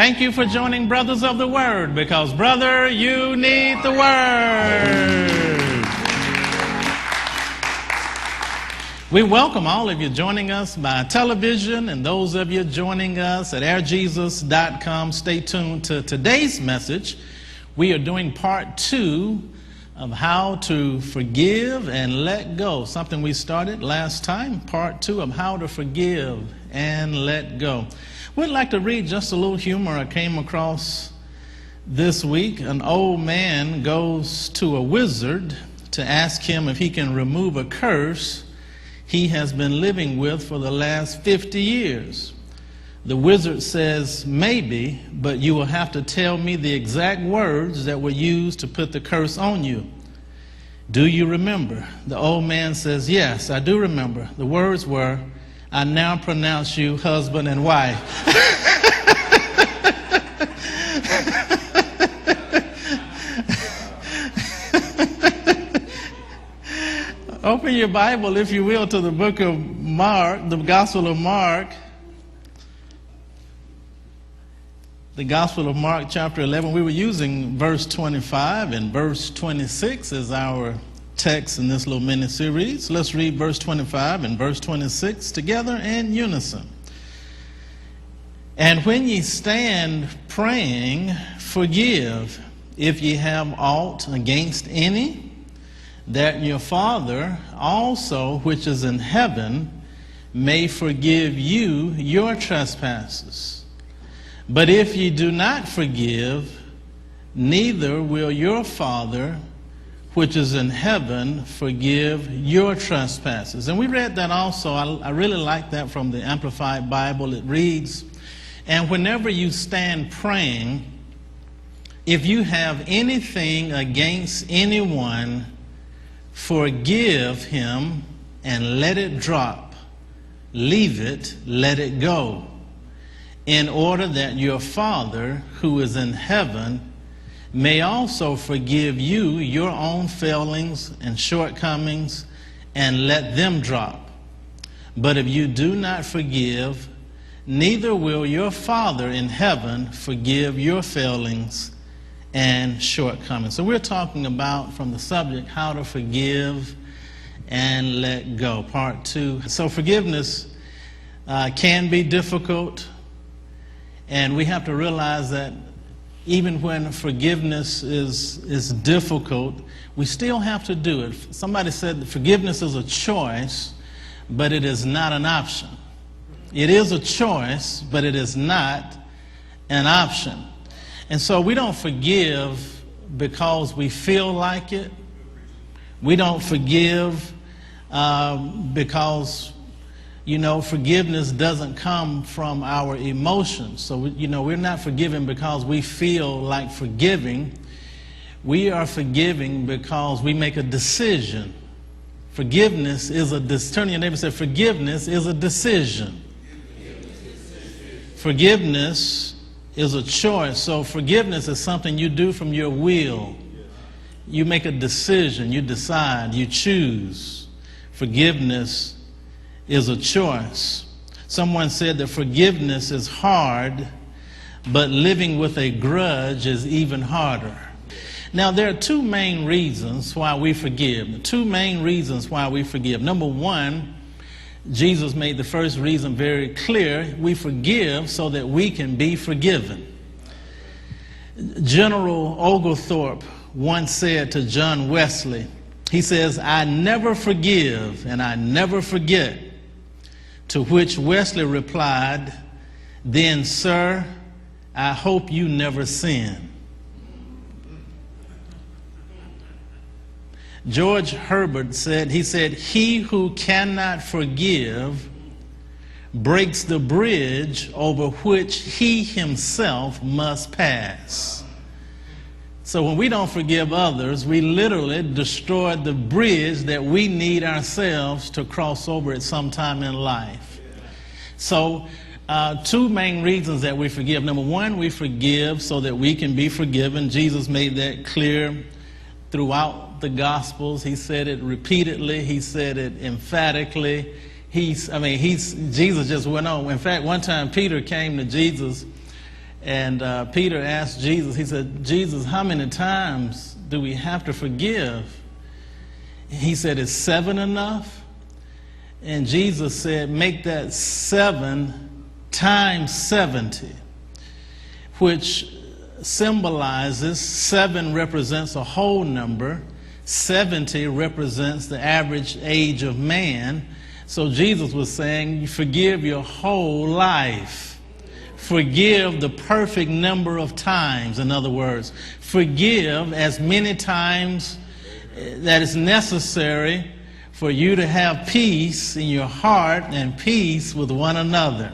Thank you for joining Brothers of the Word, because, brother, you need the Word. We welcome all of you joining us by television and those of you joining us at airjesus.com. Stay tuned to today's message. We are doing part 2 of how to forgive and let go, something we started last time, part 2 of how to forgive and let go. We'd like to read just a little humor I came across this week. An old man goes to a wizard to ask him if he can remove a curse he has been living with for the last 50 years. The wizard says, maybe, but you will have to tell me the exact words that were used to put the curse on you. Do you remember? The old man says, yes, I do remember. The words were, I now pronounce you husband and wife. Open your Bible, if you will, to the book of Mark, the Gospel of Mark. The Gospel of Mark, chapter 11. We were using verse 25 and verse 26 as our text in this little mini-series. Let's read verse 25 and verse 26 together in unison. And when ye stand praying, forgive if ye have aught against any, that your Father also which is in heaven may forgive you your trespasses. But if ye do not forgive, neither will your Father which is in heaven forgive your trespasses. And we read that also. I really like that from the Amplified Bible. It reads, and whenever you stand praying, if you have anything against anyone, forgive him and let it drop. Leave it, let it go, in order that your Father who is in heaven may also forgive you your own failings and shortcomings and let them drop. But if you do not forgive, neither will your Father in heaven forgive your failings and shortcomings. So we're talking about, from the subject, how to forgive and let go, part 2. So forgiveness can be difficult, and we have to realize that even when forgiveness is difficult, we still have to do it. Somebody said that forgiveness is a choice, but it is not an option. It is a choice, but it is not an option. And so we don't forgive because we feel like it. We don't forgive because, forgiveness doesn't come from our emotions. So, we're not forgiving because we feel like forgiving. We are forgiving because we make a decision. Forgiveness is a decision. Turn to your neighbor and say, forgiveness is a decision. Forgiveness is a choice. So forgiveness is something you do from your will. You make a decision, you decide, you choose. Forgiveness is a choice. Someone said that forgiveness is hard, but living with a grudge is even harder. Now, there are 2 main reasons why we forgive. 2 main reasons why we forgive. Number 1, Jesus made the first reason very clear. We forgive so that we can be forgiven. General Oglethorpe once said to John Wesley, he says, I never forgive and I never forget. To which Wesley replied, then, sir, I hope you never sin. George Herbert said, he who cannot forgive breaks the bridge over which he himself must pass. So when we don't forgive others, we literally destroy the bridge that we need ourselves to cross over at some time in life. So 2 main reasons that we forgive. Number 1, we forgive so that we can be forgiven. Jesus made that clear throughout the Gospels. He said it repeatedly. He said it emphatically. Jesus just went on. In fact, one time Peter came to Jesus And Peter asked Jesus, he said, Jesus, how many times do we have to forgive? He said, is 7 enough? And Jesus said, make that 7 times 70, which symbolizes 7 represents a whole number, 70 represents the average age of man. So Jesus was saying, you forgive your whole life. Forgive the perfect number of times. In other words, forgive as many times that is necessary for you to have peace in your heart and peace with one another.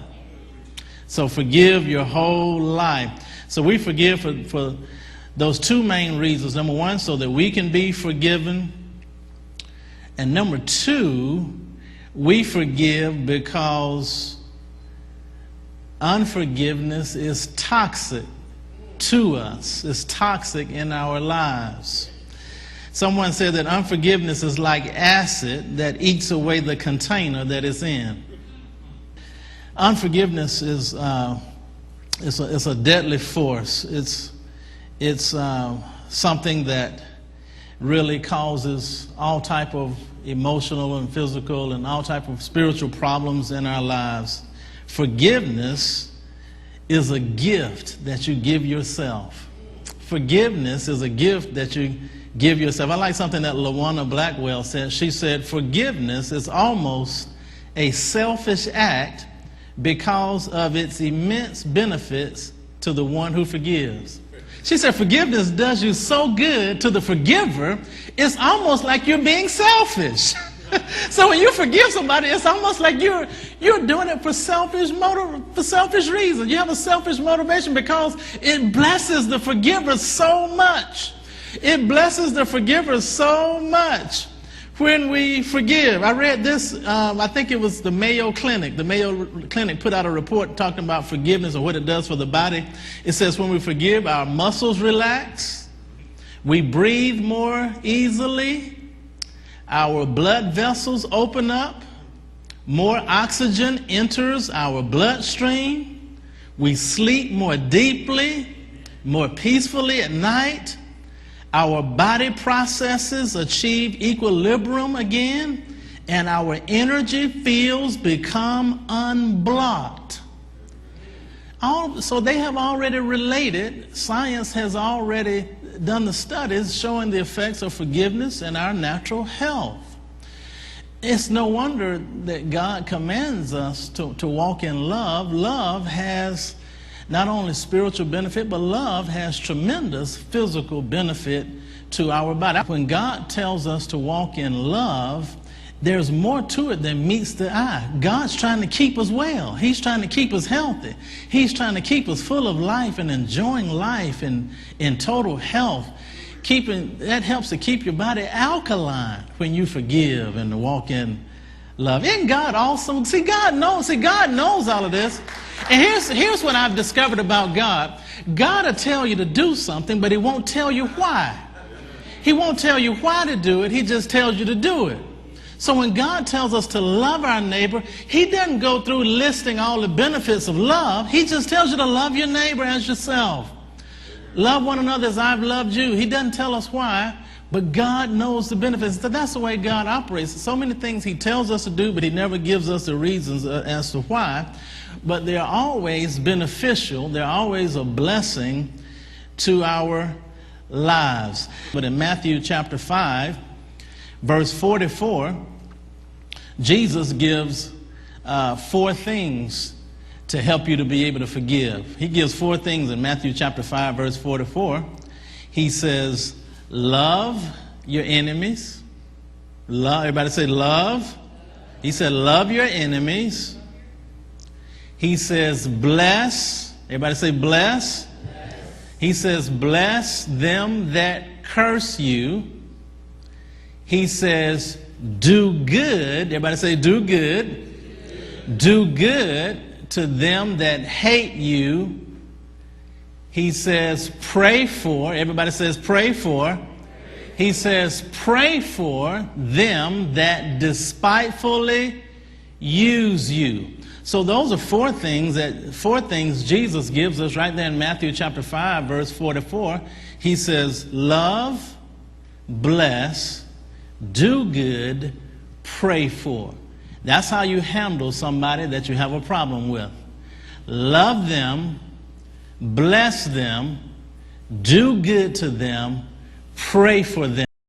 So forgive your whole life. So we forgive for those 2 main reasons. Number 1, so that we can be forgiven. And number 2, we forgive because unforgiveness is toxic to us. It's toxic in our lives. Someone said that unforgiveness is like acid that eats away the container that it's in. Unforgiveness is it's a deadly force. It's something that really causes all type of emotional and physical and all type of spiritual problems in our lives. Forgiveness is a gift that you give yourself. Forgiveness is a gift that you give yourself. I like something that LaWanna Blackwell said. She said, forgiveness is almost a selfish act because of its immense benefits to the one who forgives. She said forgiveness does you so good to the forgiver, it's almost like you're being selfish. So when you forgive somebody, it's almost like you're doing it for selfish reasons. You have a selfish motivation because it blesses the forgiver so much. It blesses the forgiver so much when we forgive. I read this, I think it was the Mayo Clinic. The Mayo Clinic put out a report talking about forgiveness and what it does for the body. It says when we forgive, our muscles relax, we breathe more easily, our blood vessels open up, more oxygen enters our bloodstream, we sleep more deeply, more peacefully at night, our body processes achieve equilibrium again, and our energy fields become unblocked. So they have already related, science has already done the studies showing the effects of forgiveness in our natural health. It's no wonder that God commands us to walk in love. Love has not only spiritual benefit, but love has tremendous physical benefit to our body. When God tells us to walk in love, there's more to it than meets the eye. God's trying to keep us well. He's trying to keep us healthy. He's trying to keep us full of life and enjoying life and in total health. That helps to keep your body alkaline when you forgive and walk in love. Isn't God awesome? See, God knows all of this. And here's what I've discovered about God. God will tell you to do something, but he won't tell you why. He won't tell you why to do it. He just tells you to do it. So when God tells us to love our neighbor, he doesn't go through listing all the benefits of love. He just tells you to love your neighbor as yourself. Love one another as I've loved you. He doesn't tell us why, but God knows the benefits. So that's the way God operates. So many things he tells us to do, but he never gives us the reasons as to why. But they're always beneficial. They're always a blessing to our lives. But in Matthew chapter 5, verse 44, Jesus gives 4 things to help you to be able to forgive. He gives 4 things in Matthew chapter 5, verse 44. He says, love your enemies. Everybody say love. He said, love your enemies. He says, bless. Everybody say bless. He says, bless them that curse you. He says, do good. Everybody say, do good. Do good to them that hate you. He says, pray for. Everybody says, pray for. He says, pray for them that despitefully use you. So those are four things Jesus gives us right there in Matthew chapter 5, verse 44. He says, love, bless, do good, pray for. That's how you handle somebody that you have a problem with. Love them, bless them, do good to them, pray for them.